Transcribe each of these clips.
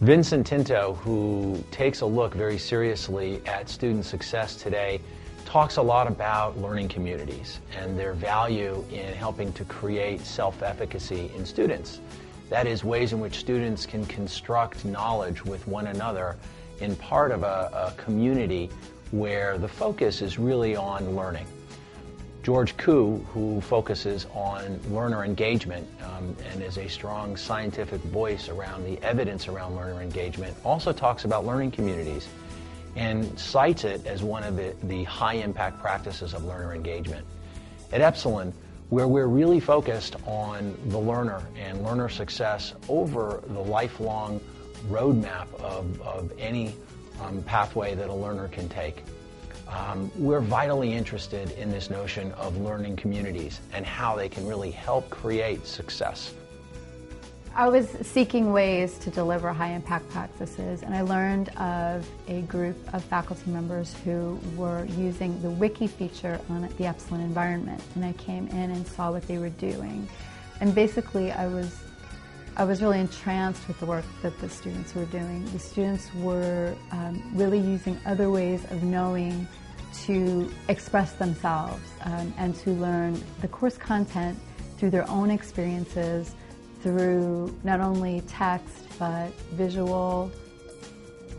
Vincent Tinto, who takes a look very seriously at student success today, talks a lot about learning communities and their value in helping to create self-efficacy in students. That is, ways in which students can construct knowledge with one another in part of a community where the focus is really on learning. George Koo, who focuses on learner engagement and is a strong scientific voice around the evidence around learner engagement, also talks about learning communities and cites it as one of the high-impact practices of learner engagement. At Epsilen, where we're really focused on the learner and learner success over the lifelong roadmap of any pathway that a learner can take. We're vitally interested in this notion of learning communities and how they can really help create success. I was seeking ways to deliver high-impact practices, and I learned of a group of faculty members who were using the wiki feature on the Epsilen environment, and I came in and saw what they were doing. And basically I was really entranced with the work that the students were doing. The students were really using other ways of knowing to express themselves and to learn the course content through their own experiences, through not only text but visual,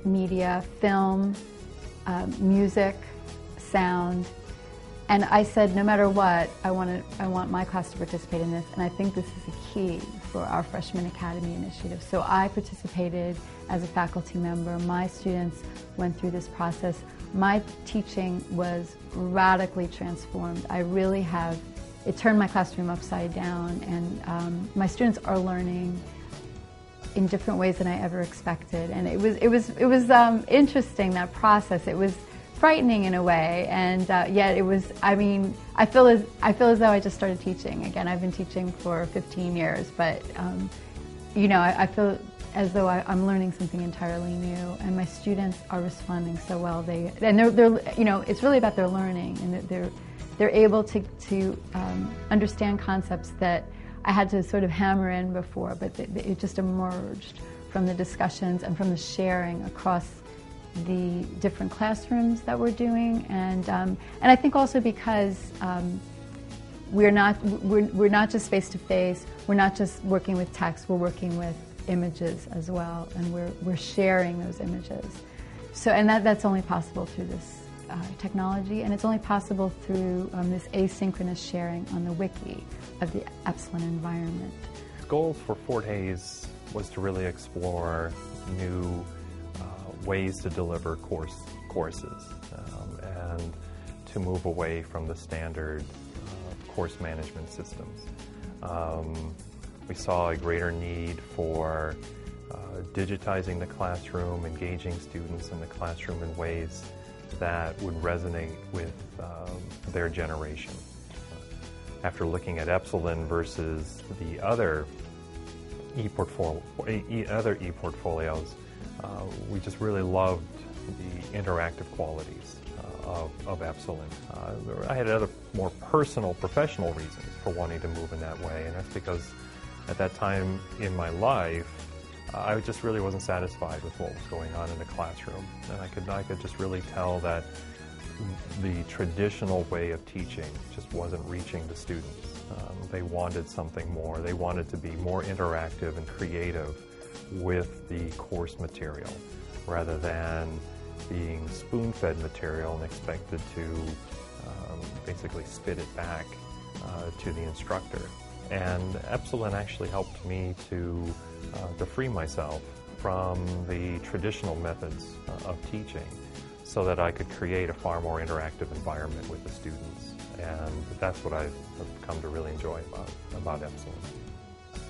media, film, music, sound. And I said, no matter what, I want my class to participate in this, and I think this is a key for our Freshman Academy initiative. So I participated as a faculty member. My students went through this process. My teaching was radically transformed. It turned my classroom upside down, and my students are learning in different ways than I ever expected. And it was interesting, that process. It was frightening in a way, and yet it was. I mean, I feel as though I just started teaching again. I've been teaching for 15 years, but you know, I feel as though I'm learning something entirely new, and my students are responding so well. They're you know, it's really about their learning, and they're able to understand concepts that I had to sort of hammer in before, but it just emerged from the discussions and from the sharing across the different classrooms that we're doing, and I think also because we're not just face to face. We're not just working with text. We're working with images as well, and we're sharing those images. So, and that's only possible through this technology, and it's only possible through this asynchronous sharing on the wiki of the Epsilen environment. The goal for Fort Hays was to really explore new ways to deliver courses and to move away from the standard course management systems. We saw a greater need for digitizing the classroom, engaging students in the classroom in ways that would resonate with their generation. After looking at Epsilen versus the other e-portfolios, we just really loved the interactive qualities of Epsilen. I had other more personal, professional reasons for wanting to move in that way, and that's because at that time in my life, I just really wasn't satisfied with what was going on in the classroom, and I could just really tell that the traditional way of teaching just wasn't reaching the students. They wanted something more. They wanted to be more interactive and creative with the course material, rather than being spoon-fed material and expected to basically spit it back to the instructor. And Epsilen actually helped me to free myself from the traditional methods of teaching so that I could create a far more interactive environment with the students. And that's what I've come to really enjoy about Epsilen.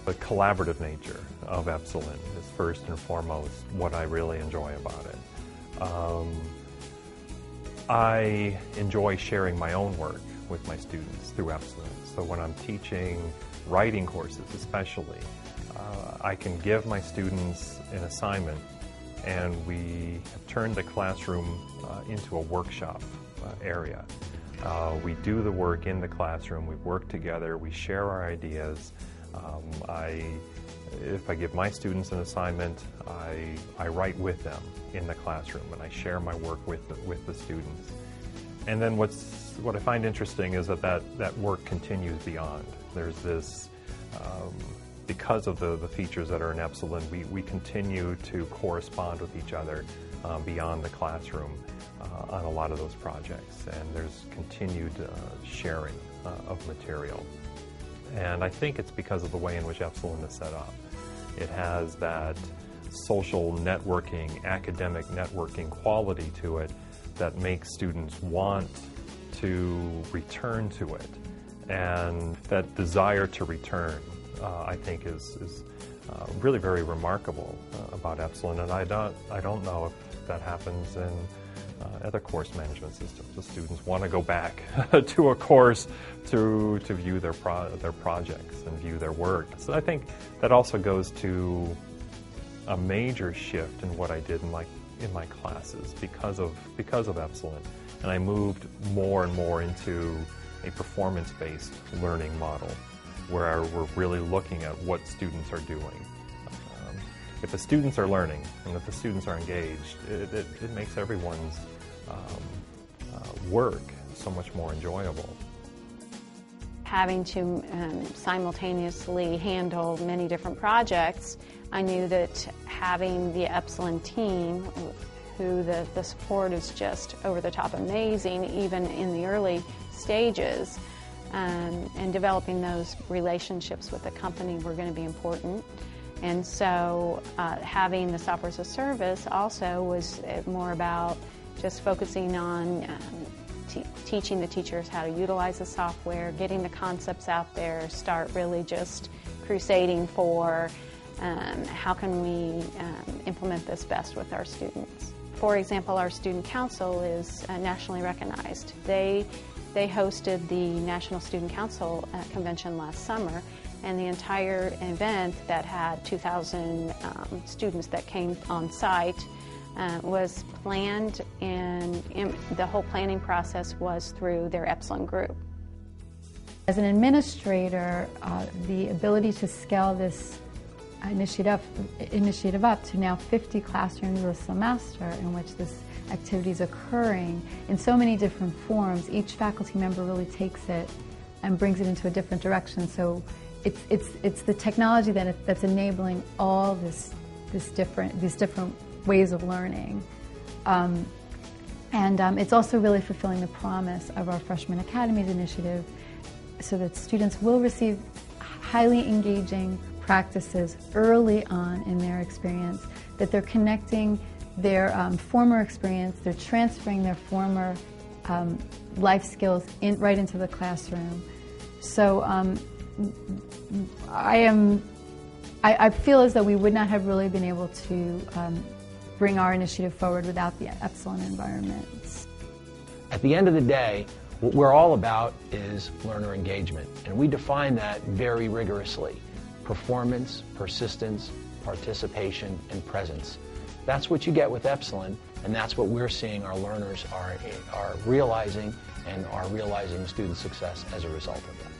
The collaborative nature of Epsilen is first and foremost what I really enjoy about it. I enjoy sharing my own work with my students through Epsilen. So when I'm teaching writing courses especially, I can give my students an assignment, and we have turned the classroom into a workshop area. We do the work in the classroom, we work together, we share our ideas, If I give my students an assignment, I write with them in the classroom, and I share my work with the students. And then what I find interesting is that work continues beyond. There's this, because of the features that are in Epsilen, we continue to correspond with each other beyond the classroom on a lot of those projects, and there's continued sharing of material. And I think it's because of the way in which Epsilen is set up. It has that social networking, academic networking quality to it that makes students want to return to it. And that desire to return, I think, is really very remarkable about Epsilen. And I don't know if that happens in other course management systems. The students want to go back to a course to view their projects and view their work. So I think that also goes to a major shift in what I did in my classes because of Epsilen. And I moved more and more into a performance-based learning model where we're really looking at what students are doing. If the students are learning and if the students are engaged, it makes everyone's work so much more enjoyable. Having to simultaneously handle many different projects, I knew that having the Epsilen team, who the support is just over the top amazing, even in the early stages, and developing those relationships with the company were going to be important. And so having the software as a service also was more about just focusing on teaching the teachers how to utilize the software, getting the concepts out there, start really just crusading for how can we implement this best with our students. For example, our student council is nationally recognized. They hosted the National Student Council convention last summer, and the entire event that had 2,000 students that came on site was planned, and the whole planning process was through their Epsilen group. As an administrator, the ability to scale this initiative up to now 50 classrooms a semester in which this activity is occurring in so many different forms, each faculty member really takes it and brings it into a different direction. So it's the technology that's enabling all these different ways of learning. It's also really fulfilling the promise of our Freshman Academies initiative so that students will receive highly engaging practices early on in their experience, that they're connecting their former experience, they're transferring their former life skills right into the classroom. So I feel as though we would not have really been able to bring our initiative forward without the Epsilen environments. At the end of the day, what we're all about is learner engagement, and we define that very rigorously. Performance, persistence, participation, and presence. That's what you get with Epsilen, and that's what we're seeing our learners are realizing, and are realizing student success as a result of that.